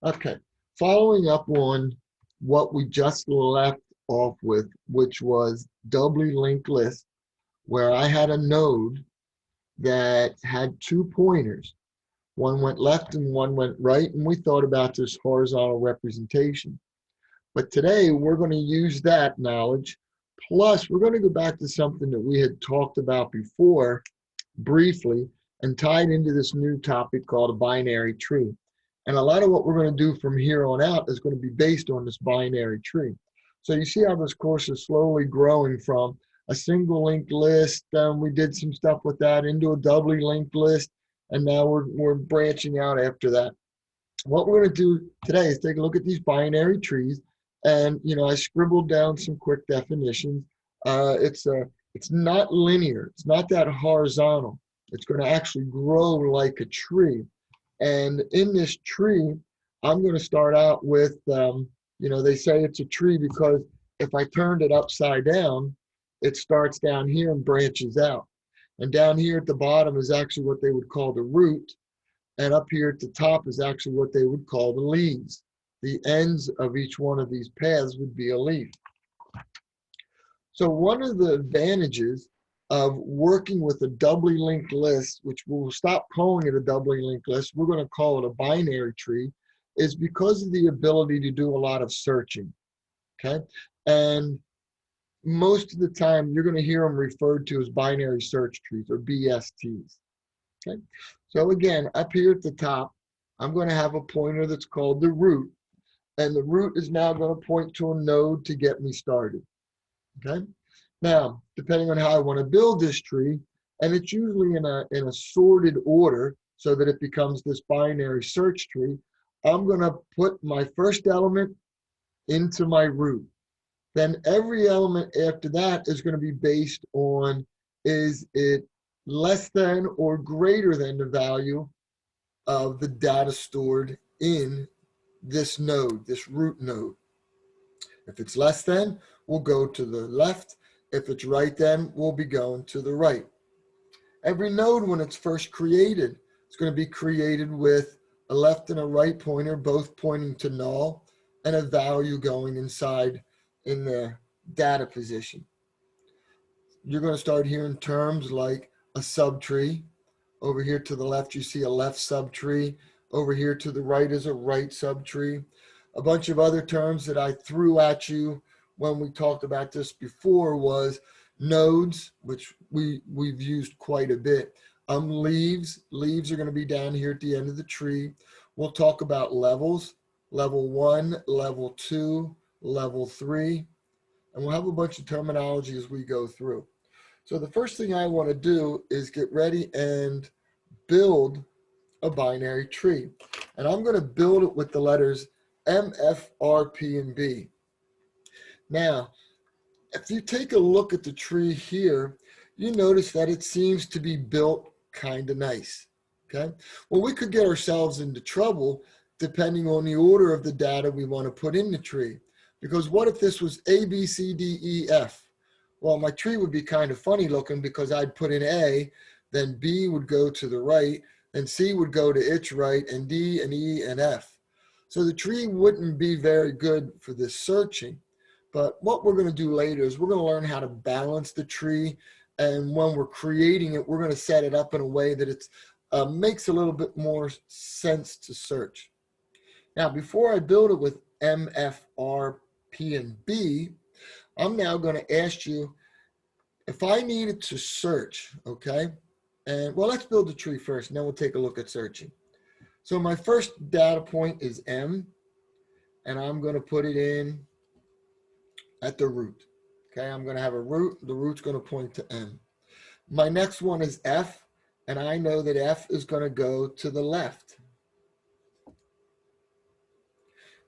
Okay, following up on what we just left off with, which was doubly linked list, where I had a node that had 2 pointers. One went left and one went right, and we thought about this horizontal representation. But today we're going to use that knowledge, plus we're going to go back to something that we had talked about before briefly and tied into this new topic called a binary tree. And a lot of what we're going to do from here on out is going to be based on this binary tree. So you see how this course is slowly growing from a single linked list. We did some stuff with that into a doubly linked list. And now we're branching out after that. What we're going to do today is take a look at these binary trees. And, I scribbled down some quick definitions. It's not linear. It's not that horizontal. It's going to actually grow like a tree. And in this tree, I'm going to start out with, they say it's a tree because if I turned it upside down, it starts down here and branches out. And down here at the bottom is actually what they would call the root. And up here at the top is actually what they would call the leaves. The ends of each one of these paths would be a leaf. So one of the advantages of working with a doubly linked list, which we'll stop calling it a doubly linked list, we're going to call it a binary tree, is because of the ability to do a lot of searching, okay? And most of the time, you're going to hear them referred to as binary search trees or BSTs, okay? So again, up here at the top, I'm going to have a pointer that's called the root, and the root is now going to point to a node to get me started, okay? Now, depending on how I want to build this tree, and it's usually in a sorted order so that it becomes this binary search tree, I'm going to put my first element into my root. Then every element after that is going to be based on, is it less than or greater than the value of the data stored in this node, this root node. If it's less than, we'll go to the left. If it's right, then we'll be going to the right. Every node, when it's first created, it's going to be created with a left and a right pointer, both pointing to null, and a value going inside in the data position. You're going to start hearing terms like a subtree. Over here to the left, you see a left subtree. Over here to the right is a right subtree. A bunch of other terms that I threw at you when we talked about this before was nodes, which we've used quite a bit. Leaves are going to be down here at the end of the tree. We'll talk about levels, level 1, level 2, level 3, and we'll have a bunch of terminology as we go through. So the first thing I want to do is get ready and build a binary tree. And I'm going to build it with the letters M, F, R, P, and B. Now, if you take a look at the tree here, you notice that it seems to be built kind of nice, okay? Well, we could get ourselves into trouble depending on the order of the data we want to put in the tree. Because what if this was A, B, C, D, E, F? Well, my tree would be kind of funny looking because I'd put in A, then B would go to the right, and C would go to its right, and D and E and F. So the tree wouldn't be very good for this searching. But what we're going to do later is we're going to learn how to balance the tree. And when we're creating it, we're going to set it up in a way that it makes a little bit more sense to search. Now, before I build it with M, F, R, P, and B, I'm now going to ask you if I needed to search, okay? And well, let's build the tree first, and then we'll take a look at searching. So my first data point is M, and I'm going to put it in at the root. Okay, I'm going to have a root. The root's going to point to M. My next one is F, and I know that F is going to go to the left.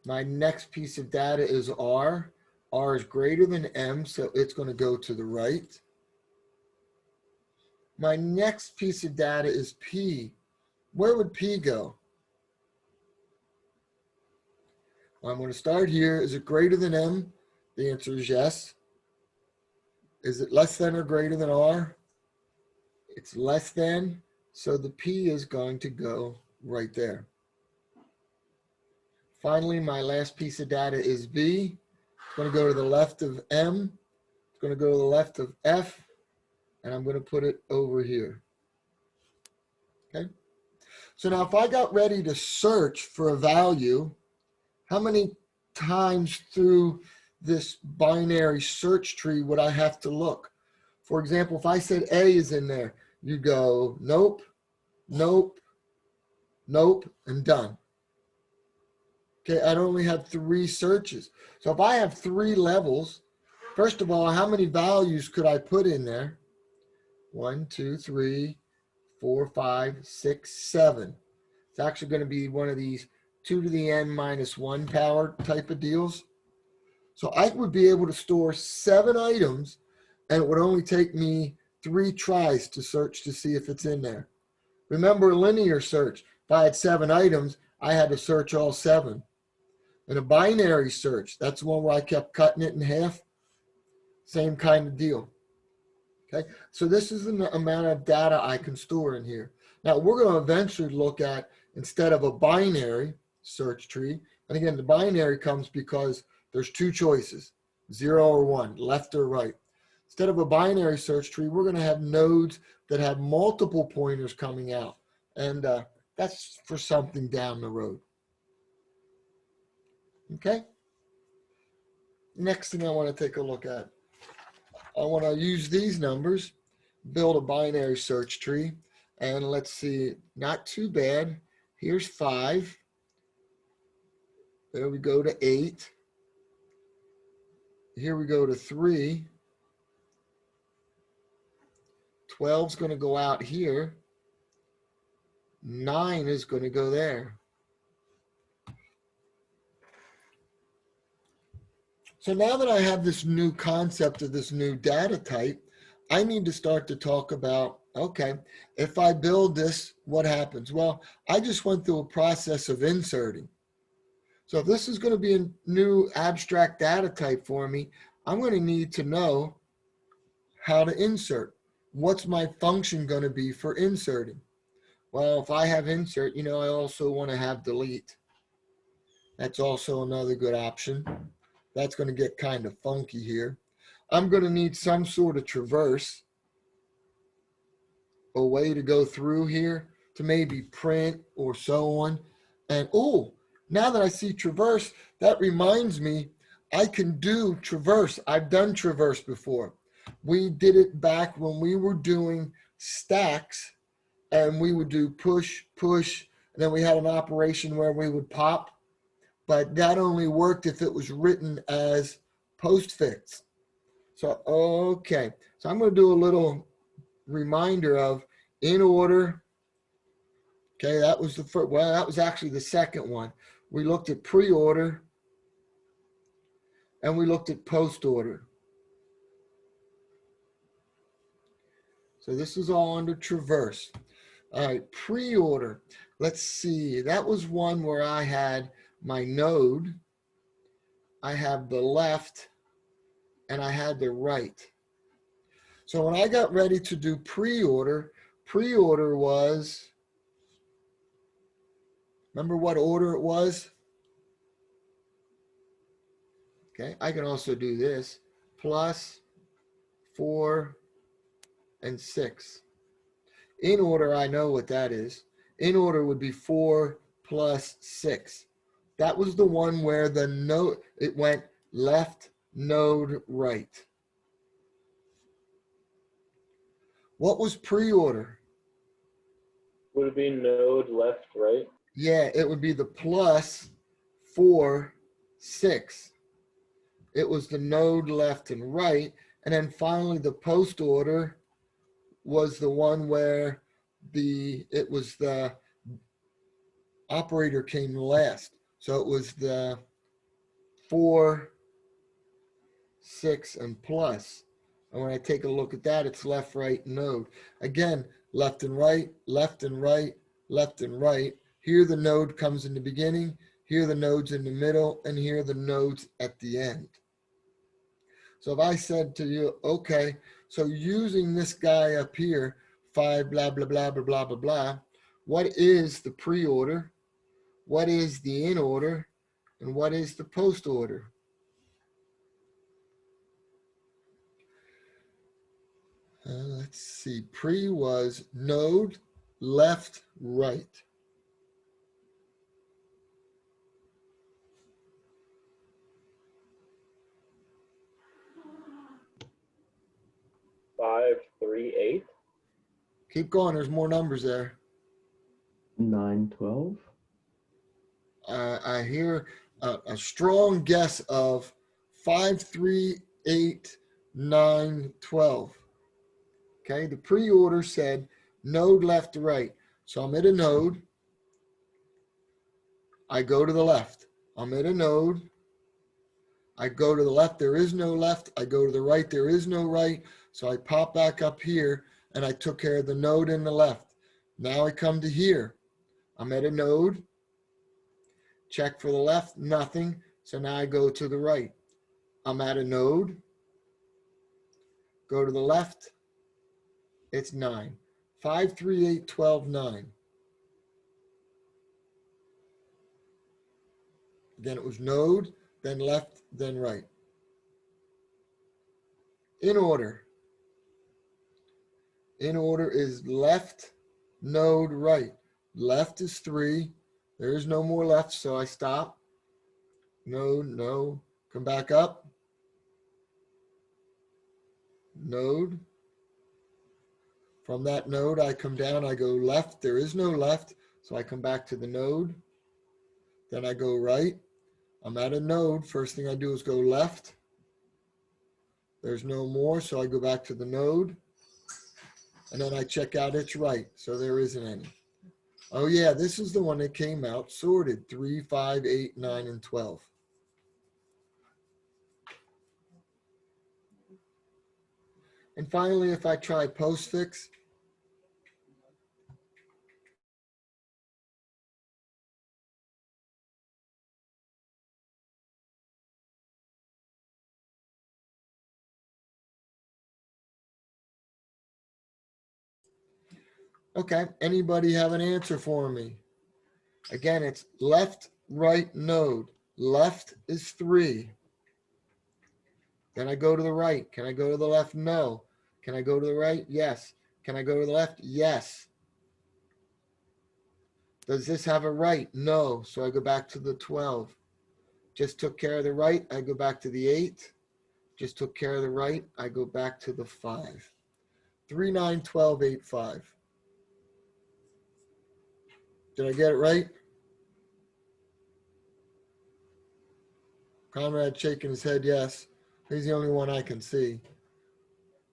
My next piece of data is R. R is greater than M, so it's going to go to the right. My next piece of data is P. Where would P go? Well, I'm going to start here. Is it greater than M? The answer is yes. Is it less than or greater than R? It's less than, so the P is going to go right there. Finally, my last piece of data is V. It's going to go to the left of M. It's going to go to the left of F. And I'm going to put it over here. Okay. So now if I got ready to search for a value, how many times through this binary search tree would I have to look? For example, if I said A is in there, you go, nope, nope, nope, and done. Okay, I'd only have 3 searches. So if I have 3 levels, first of all, how many values could I put in there? 1, 2, 3, 4, 5, 6, 7. It's actually going to be one of these 2 to the n minus 1 power type of deals. So I would be able to store 7 items, and it would only take me 3 tries to search to see if it's in there. Remember, linear search, if I had 7 items, I had to search all 7. In a binary search, that's the one where I kept cutting it in half. Same kind of deal. Okay, so this is the amount of data I can store in here. Now we're going to eventually look at, instead of a binary search tree, and again, the binary comes because there's 2 choices, 0 or 1, left or right. Instead of a binary search tree, we're going to have nodes that have multiple pointers coming out, and that's for something down the road. Okay, next thing I want to take a look at, I want to use these numbers, build a binary search tree, and let's see, not too bad. Here's 5. There we go to 8. Here we go to 3. 12's going to go out here. 9 is going to go there. So now that I have this new concept of this new data type, I need to start to talk about, okay, if I build this, what happens? Well, I just went through a process of inserting. So if this is going to be a new abstract data type for me, I'm going to need to know how to insert. What's my function going to be for inserting? Well, if I have insert, I also want to have delete. That's also another good option. That's going to get kind of funky here. I'm going to need some sort of traverse, a way to go through here to maybe print or so on. And oh, now that I see traverse, that reminds me I can do traverse. I've done traverse before. We did it back when we were doing stacks, and we would do push, push, and then we had an operation where we would pop. But that only worked if it was written as postfix. So, okay. So I'm going to do a little reminder of in order. Okay, that was the first, well, that was actually the second one. We looked at pre-order and we looked at post-order. So this is all under traverse. All right, pre-order. Let's see. That was one where I had my node, I have the left, and I had the right. So when I got ready to do pre-order, pre-order was, remember what order it was? Okay, I can also do this, plus 4 and 6. In order, I know what that is. In order would be 4 plus 6. That was the one where the node, it went left, node, right. What was pre-order? Would it be node left, right? Yeah, it would be the plus 4, 6. It was the node left and right. And then finally the post order was the one where it was the operator came last. So it was the 4, 6, and plus. And when I take a look at that, it's left, right, node. Again, left and right, left and right, left and right. Here the node comes in the beginning, here the node's in the middle, and here the node's at the end. So if I said to you, okay, so using this guy up here, 5, blah, blah, blah, blah, blah, blah, blah, what is the pre-order? What is the in order? And what is the post order? Let's see. Pre was node, left, right. Five, three, eight. Keep going. There's more numbers there. 9, 12. I hear a strong guess of 5, 3, 8, 9, 12. Okay, the pre-order said node left to right. So I'm at a node. I go to the left. I'm at a node. I go to the left. There is no left. I go to the right. There is no right. So I pop back up here and I took care of the node in the left. Now I come to here. I'm at a node. Check for the left, nothing. So now I go to the right. I'm at a node. Go to the left. It's 9. 5, 3, 8, 12, 9. Again, it was node, then left, then right. In order. In order is left, node, right. Left is 3. There is no more left, so I stop. Node, no. Come back up. Node. From that node, I come down, I go left. There is no left, so I come back to the node. Then I go right. I'm at a node. First thing I do is go left. There's no more, so I go back to the node. And then I check out its right, so there isn't any. Oh yeah, this is the one that came out sorted. 3, 5, 8, 9, and 12. And finally, if I try postfix, okay, anybody have an answer for me? Again, it's left, right, node. Left is 3. Then I go to the right. Can I go to the left? No. Can I go to the right? Yes. Can I go to the left? Yes. Does this have a right? No. So I go back to the 12. Just took care of the right. I go back to the 8. Just took care of the right. I go back to the 5. 3, 9, 12, 8, 5. Did I get it right? Conrad shaking his head, yes. He's the only one I can see.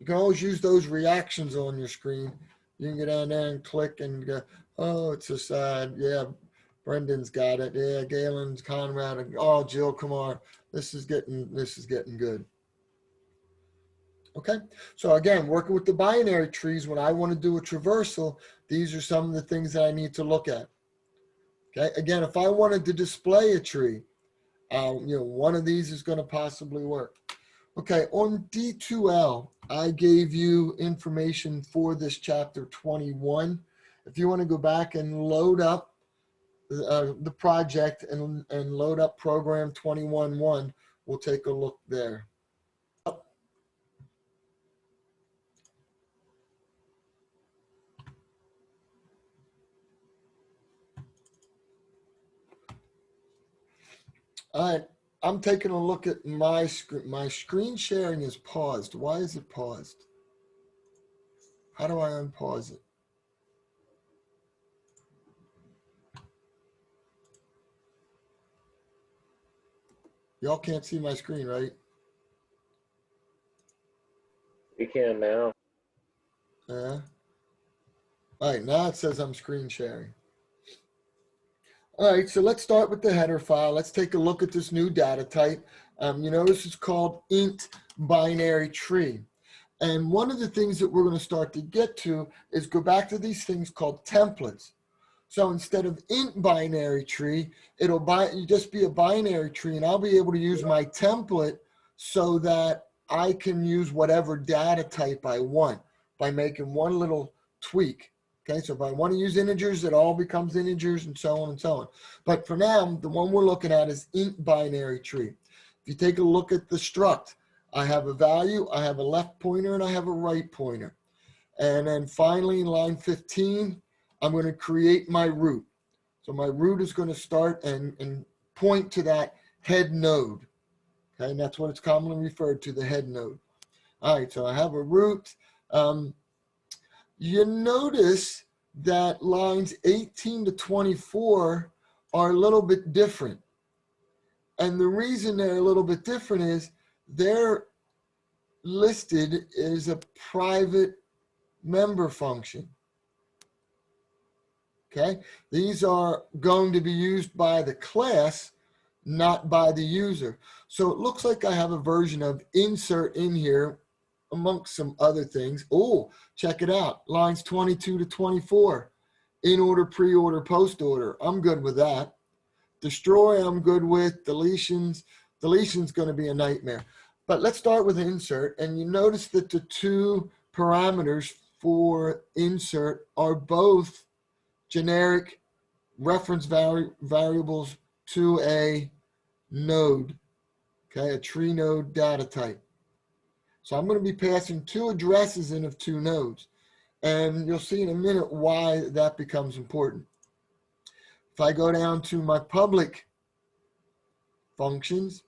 You can always use those reactions on your screen. You can go down there and click and go, oh, it's so sad. Yeah, Brendan's got it. Yeah, Galen's, Conrad. And, oh, Jill, come on. This is getting good. Okay, so again, working with the binary trees, when I want to do a traversal, these are some of the things that I need to look at. Okay, again, if I wanted to display a tree, one of these is going to possibly work. Okay, on D2L, I gave you information for this chapter 21. If you want to go back and load up the project and load up program 21.1, we'll take a look there. All right, I'm taking a look at my screen. My screen sharing is paused. Why is it paused? How do I unpause it? Y'all can't see my screen, right? We can now. Yeah. All right, now it says I'm screen sharing. All right, so let's start with the header file. Let's take a look at this new data type. This is called int binary tree. And one of the things that we're going to start to get to is go back to these things called templates. So instead of int binary tree, it'll just be a binary tree, and I'll be able to use my template so that I can use whatever data type I want by making one little tweak. Okay, so if I want to use integers, it all becomes integers and so on and so on. But for now, the one we're looking at is int binary tree. If you take a look at the struct, I have a value, I have a left pointer, and I have a right pointer. And then finally, in line 15, I'm going to create my root. So my root is going to start and point to that head node. Okay, and that's what it's commonly referred to, the head node. All right, so I have a root. You notice that lines 18 to 24 are a little bit different. And the reason they're a little bit different is they're listed as a private member function. Okay, these are going to be used by the class, not by the user. So it looks like I have a version of insert in here amongst some other things. Oh, check it out. Lines 22 to 24. In order, pre-order, post-order. I'm good with that. Destroy, I'm good with. Deletions. Deletion's going to be a nightmare. But let's start with insert. And you notice that the two parameters for insert are both generic reference variables to a node, okay, a tree node data type. So I'm going to be passing two addresses in of two nodes. And you'll see in a minute why that becomes important. If I go down to my public functions,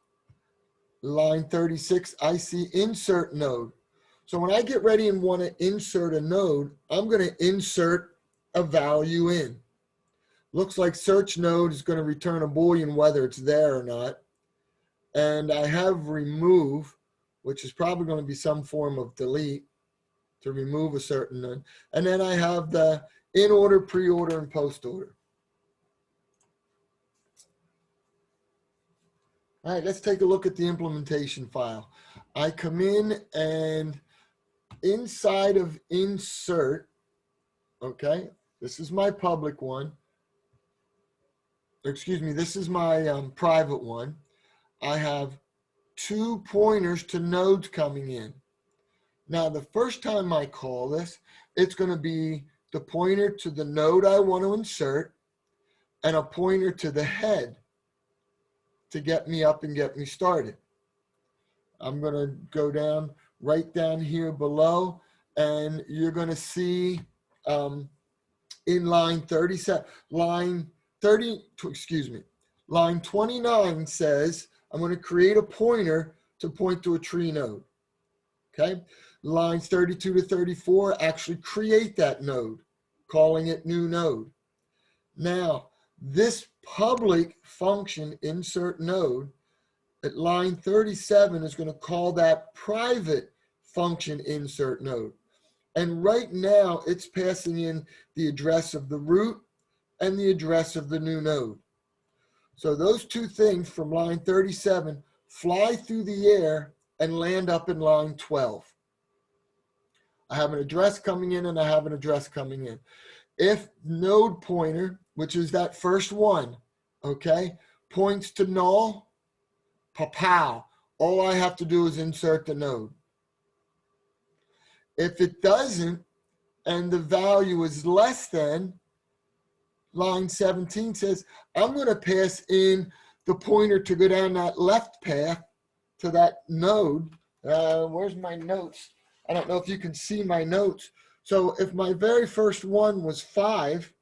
line 36, I see insert node. So when I get ready and want to insert a node, I'm going to insert a value in. Looks like search node is going to return a Boolean whether it's there or not. And I have remove, which is probably going to be some form of delete to remove a certain node. And then I have the in order, pre-order, and post-order. All right, let's take a look at the implementation file. I come in and inside of insert, okay, this is my public one. Excuse me, this is my private one. I have two pointers to nodes coming in. Now, the first time I call this, it's going to be the pointer to the node I want to insert and a pointer to the head to get me up and get me started. I'm going to go down right down here below, and you're going to see in line 37, line 29 says I'm going to create a pointer to point to a tree node. Okay, lines 32 to 34 actually create that node, calling it new node. Now, this public function insert node at line 37 is going to call that private function insert node. And right now it's passing in the address of the root and the address of the new node. So those two things from line 37 fly through the air and land up in line 12. I have an address coming in and I have an address coming in. If node pointer, which is that first one, okay, points to null, pow, all I have to do is insert the node. If it doesn't, and the value is less than, line 17 says, I'm going to pass in the pointer to go down that left path to that node. Where's my notes? I don't know if you can see my notes. So if my very first one was 5,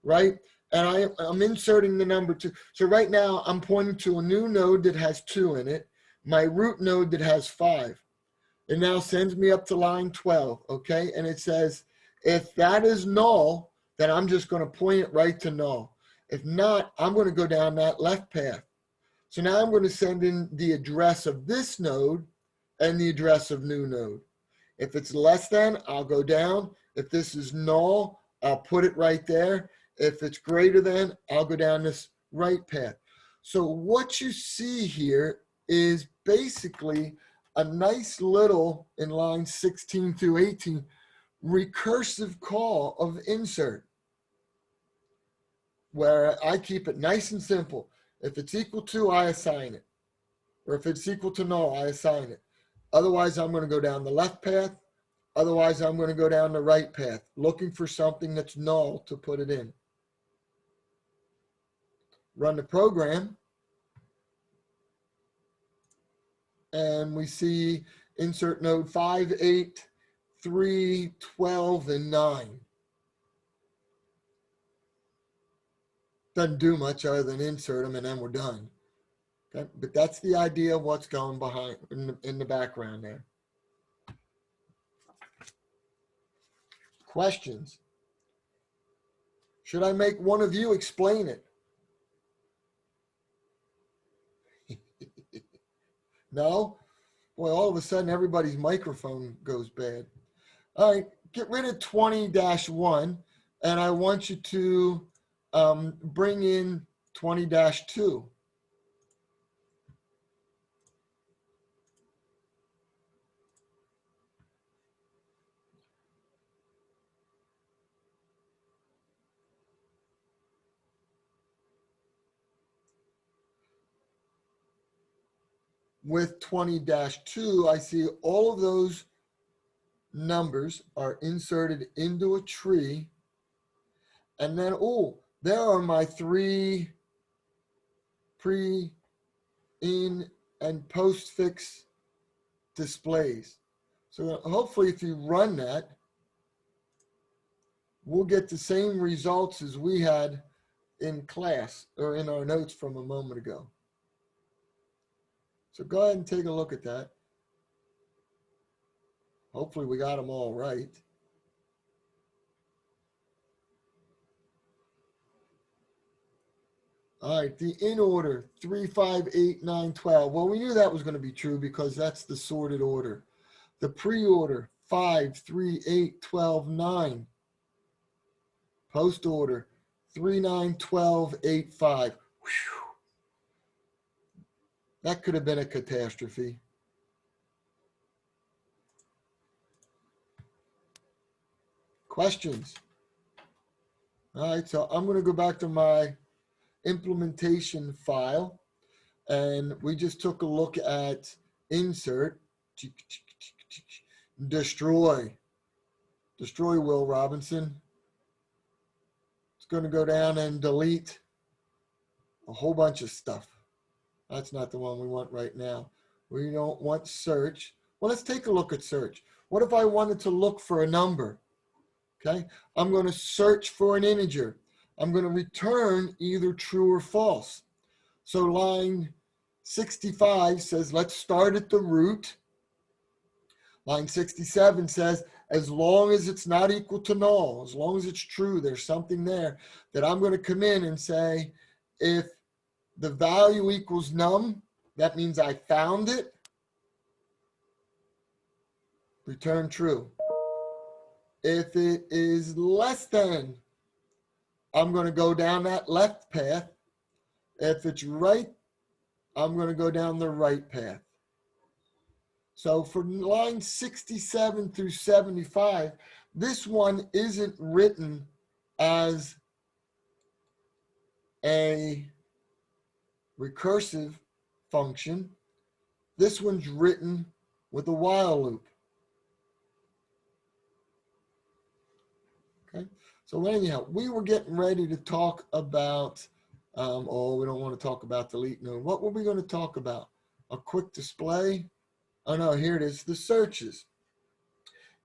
right? And I'm inserting the number 2. So right now I'm pointing to a new node that has 2 in it, my root node that has 5. It now sends me up to line 12, okay? And it says, if that is null, then I'm just going to point it right to null. If not, I'm going to go down that left path. So now I'm going to send in the address of this node and the address of new node. If it's less than, I'll go down. If this is null, I'll put it right there. If it's greater than, I'll go down this right path. So what you see here is basically a nice little, in lines 16 through 18, recursive call of insert, where I keep it nice and simple. If it's equal to, I assign it. Or if it's equal to null, I assign it. Otherwise, I'm going to go down the left path. Otherwise, I'm going to go down the right path, looking for something that's null to put it in. Run the program, and we see insert node 5, 8, 3, 12, and 9. Doesn't do much other than insert them, and then we're done. Okay? But that's the idea of what's going behind in the background there. Questions? Should I make one of you explain it? No? Boy, all of a sudden everybody's microphone goes bad. All right, get rid of 20-1, and I want you to bring in 20-2. With 20-2, I see all of those numbers are inserted into a tree. And then, oh, there are my 3 pre, in, and postfix displays. So hopefully if you run that, we'll get the same results as we had in class or in our notes from a moment ago. So go ahead and take a look at that. Hopefully we got them all right. All right, the in order, 3, 5, 8, 9, 12. Well, we knew that was going to be true because that's the sorted order. The pre-order, 5, 3, 8, 12, 9. Post order, 3, 9, 12, 8, 5. Whew. That could have been a catastrophe. Questions? All right, so I'm going to go back to my implementation file, and we just took a look at insert, destroy Will Robinson. It's going to go down and delete a whole bunch of stuff. That's not the one we want right now. We don't want search. Well, let's take a look at search. What if I wanted to look for a number? Okay, I'm going to search for an integer. I'm going to return either true or false. So line 65 says, let's start at the root. Line 67 says, as long as it's not equal to null, as long as it's true, there's something there that I'm going to come in and say, if the value equals num, that means I found it, return true. If it is less than, I'm going to go down that left path. If it's right, I'm going to go down the right path. So for line 67 through 75, this one isn't written as a recursive function. This one's written with a while loop. Okay, so anyhow, we were getting ready to talk about, oh, we don't want to talk about delete node. What were we going to talk about? A quick display? Oh no, here it is, the searches.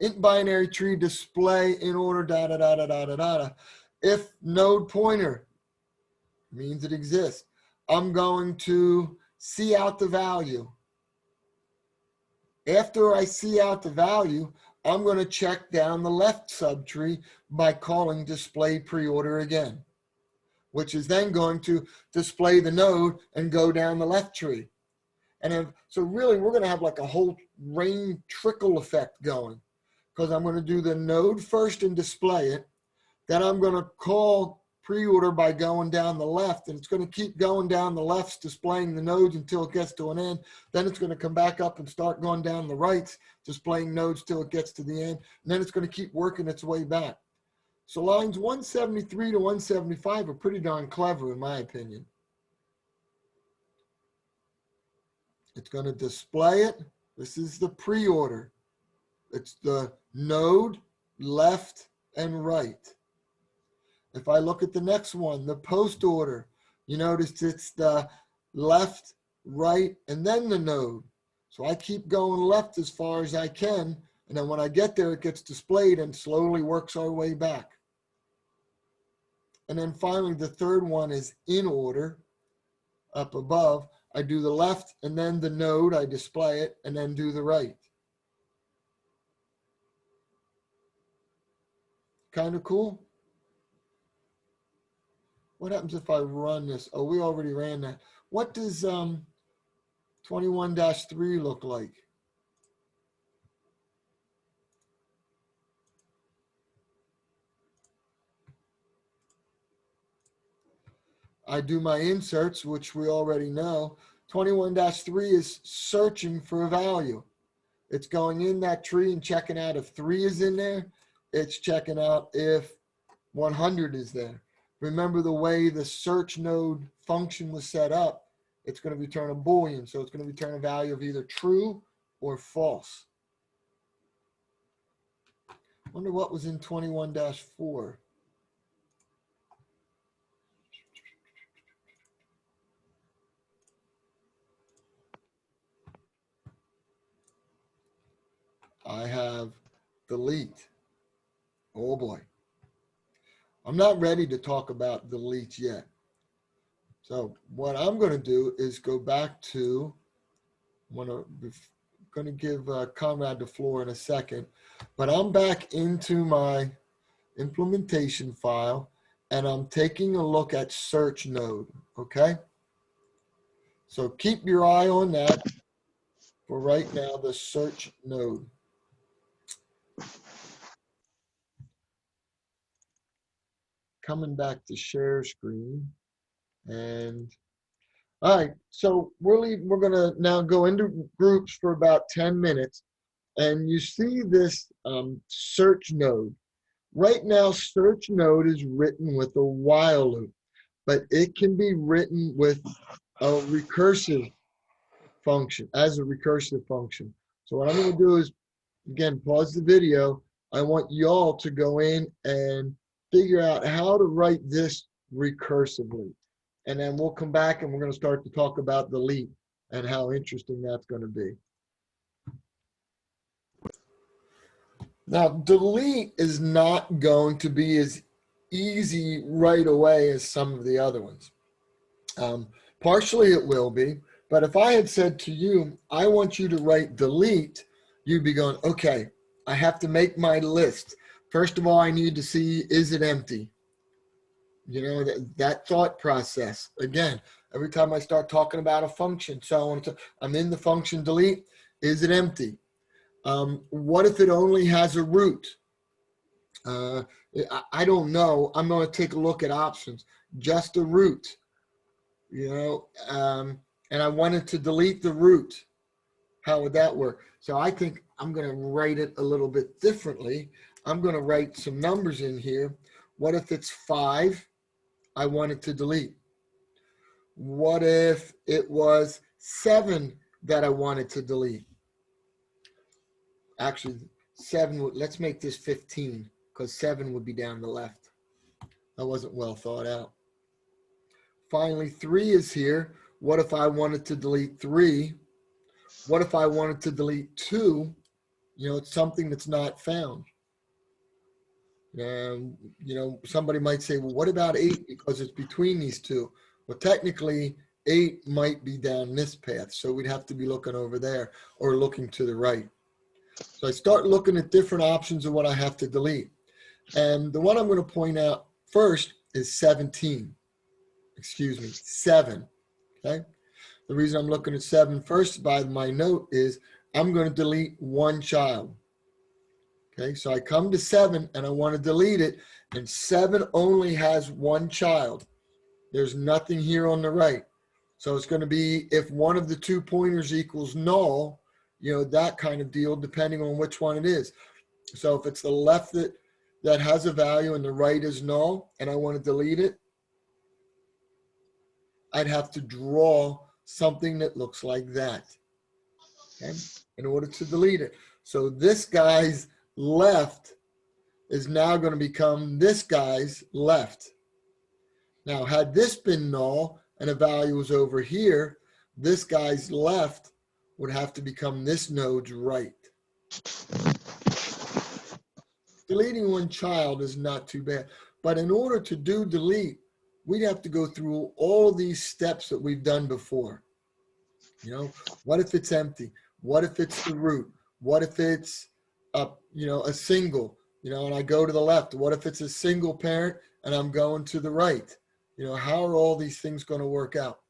Int binary tree display in order, da da da da da da da. If node pointer means it exists, I'm going to see out the value. After I see out the value, I'm going to check down the left subtree by calling display pre-order again, which is then going to display the node and go down the left tree. And so really, we're going to have like a whole rain trickle effect going, because I'm going to do the node first and display it. Then I'm going to call pre-order by going down the left, and it's going to keep going down the left, displaying the nodes until it gets to an end. Then it's going to come back up and start going down the rights, displaying nodes till it gets to the end. And then it's going to keep working its way back. So lines 173 to 175 are pretty darn clever, in my opinion. It's going to display it. This is the pre-order. It's the node, left, and right. If I look at the next one, the post order, you notice it's the left, right, and then the node. So I keep going left as far as I can, and then when I get there, it gets displayed and slowly works our way back. And then finally, the third one is in order, up above. I do the left and then the node, I display it, and then do the right. Kind of cool. What happens if I run this? Oh, we already ran that. What does 21-3 look like? I do my inserts, which we already know. 21-3 is searching for a value. It's going in that tree and checking out if 3 is in there. It's checking out if 100 is there. Remember the way the search node function was set up, it's going to return a Boolean. So it's going to return a value of either true or false. Wonder what was in 21-4. I have delete. Oh boy. I'm not ready to talk about delete yet. So what I'm going to do is go back to, I'm going to give Conrad the floor in a second, but I'm back into my implementation file and I'm taking a look at search node, okay? So keep your eye on that for right now, the search node. Coming back to share screen. And all right, so we're gonna now go into groups for about 10 minutes. And you see this search node. Right now, search node is written with a while loop, but it can be written with a recursive function, as a recursive function. So what I'm gonna do is, again, pause the video. I want y'all to go in and figure out how to write this recursively. And then we'll come back and we're going to start to talk about delete and how interesting that's going to be. Now, delete is not going to be as easy right away as some of the other ones. Partially it will be, but if I had said to you, I want you to write delete, you'd be going, okay, I have to make my list. First of all, I need to see, is it empty? You know, that thought process. Again, every time I start talking about a function, so I'm in the function delete, is it empty? What if it only has a root? I don't know. I'm going to take a look at options. Just a root, you know, and I wanted to delete the root. How would that work? So I think I'm going to write it a little bit differently. I'm going to write some numbers in here. What if it's 5? I wanted to delete. What if it was 7 that I wanted to delete? Actually, 7, let's make this 15 because 7 would be down the left. That wasn't well thought out. Finally, 3 is here. What if I wanted to delete 3? What if I wanted to delete 2? You know, it's something that's not found. You know, somebody might say, well, what about 8? Because it's between these two. Well, technically, 8 might be down this path. So we'd have to be looking over there or looking to the right. So I start looking at different options of what I have to delete. And the one I'm going to point out first is 17. Excuse me, 7. Okay. The reason I'm looking at 7 first by my note is I'm going to delete 1 child. Okay, so I come to 7 and I want to delete it, and 7 only has 1 child. There's nothing here on the right. So it's going to be if one of the 2 pointers equals null, you know, that kind of deal, depending on which one it is. So if it's the left that has a value and the right is null, and I want to delete it, I'd have to draw something that looks like that, okay, in order to delete it. So this guy's left is now going to become this guy's left. Now, had this been null and a value was over here, this guy's left would have to become this node's right. Deleting one child is not too bad. But in order to do delete, we'd have to go through all these steps that we've done before. You know, what if it's empty? What if it's the root? What if it's a single, and I go to the left? What if it's a single parent and I'm going to the right? How are all these things going to work out?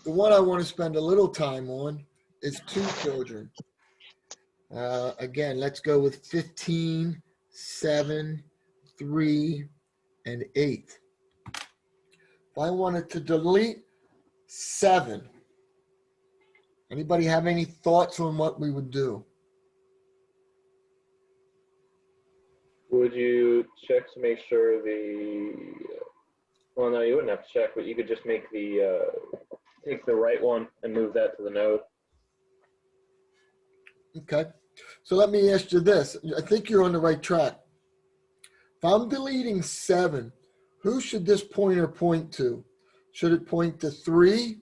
The one I want to spend a little time on is 2 children. Again, let's go with 15, 7, 3, and 8. If I wanted to delete 7, anybody have any thoughts on what we would do? Would you check to make sure well, no, you wouldn't have to check, but you could just make take the right one and move that to the node. Okay. So let me ask you this. I think you're on the right track. If I'm deleting 7, who should this pointer point to? Should it point to 3,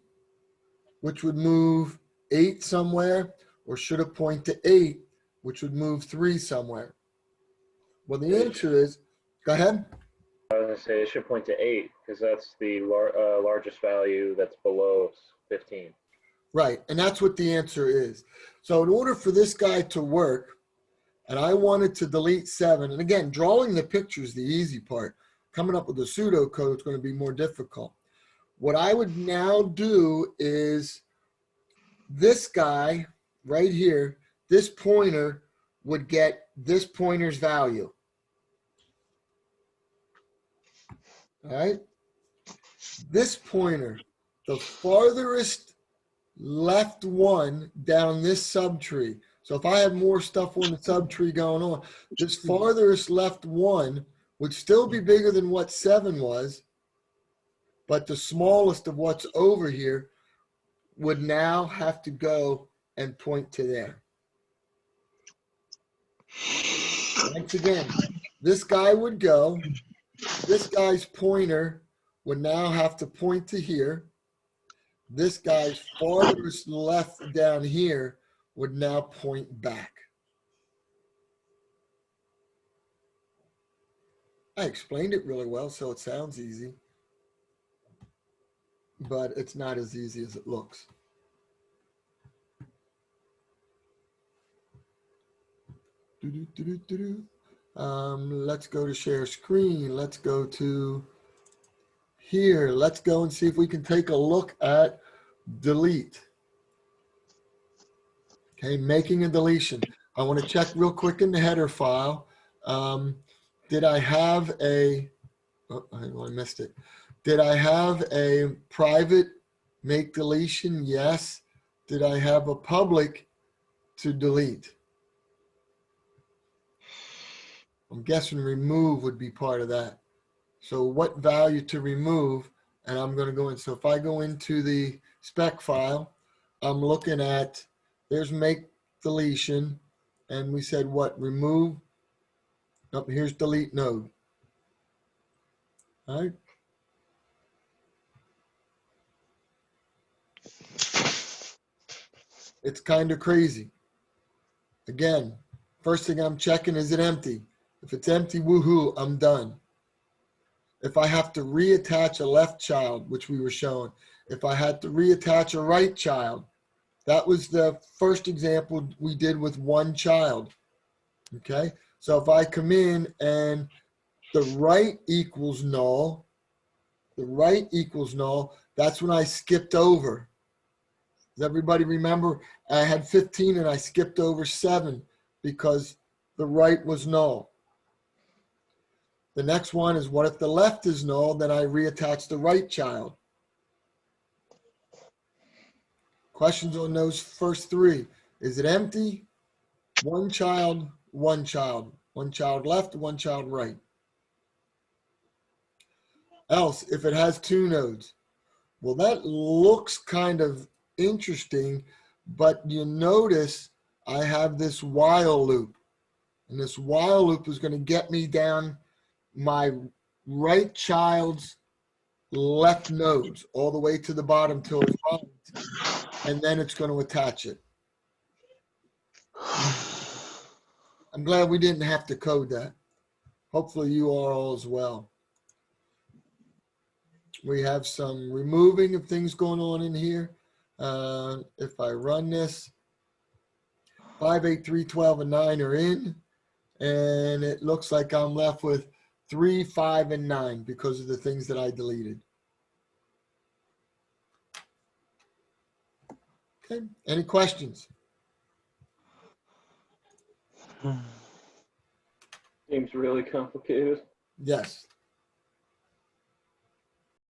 which would move 8 somewhere, or should it point to 8, which would move 3 somewhere? Well, the answer is, go ahead. I was going to say it should point to 8 because that's the largest value that's below 15. Right, and that's what the answer is. So in order for this guy to work, and I wanted to delete 7, and again, drawing the picture is the easy part. Coming up with a pseudocode is going to be more difficult. What I would now do is this guy right here, this pointer would get this pointer's value. All right? This pointer, the farthest left one down this subtree. So if I have more stuff on the subtree going on, this farthest left one would still be bigger than what 7 was, but the smallest of what's over here would now have to go and point to there. Once again, this guy would go, this guy's pointer would now have to point to here. This guy's farthest left down here would now point back. I explained it really well, so it sounds easy, but it's not as easy as it looks. Let's go to share screen. Let's go to here. Let's go and see if we can take a look at delete. Okay, making a deletion. I want to check real quick in the header file. Did I have a, oh, I missed it. Did I have a private make deletion? Yes. Did I have a public to delete? I'm guessing remove would be part of that. So what value to remove? And I'm going to go in. So if I go into the spec file, I'm looking at, there's make deletion. And we said what? Remove. Nope, here's delete node. All right. It's kind of crazy. Again, first thing I'm checking, is it empty? If it's empty, woohoo, I'm done. If I have to reattach a left child, which we were showing, if I had to reattach a right child, that was the first example we did with one child. Okay, so if I come in and the right equals null, that's when I skipped over. Does everybody remember? I had 15 and I skipped over 7 because the right was null. The next one is, what if the left is null? Then I reattach the right child. Questions on those first 3. Is it empty? One child, one child. One child left, one child right. Else, if it has 2 nodes. Well, that looks kind of interesting, But you notice I have this while loop. And this while loop is going to get me down my right child's left nodes all the way to the bottom till it's right. And then it's going to attach it. I'm glad we didn't have to code that. Hopefully you are all as well. We have some removing of things going on in here. If I run this, 5, 8, 3, 12, and 9 are in. And it looks like I'm left with 3, 5, and 9 because of the things that I deleted. Okay, any questions? Seems really complicated. Yes.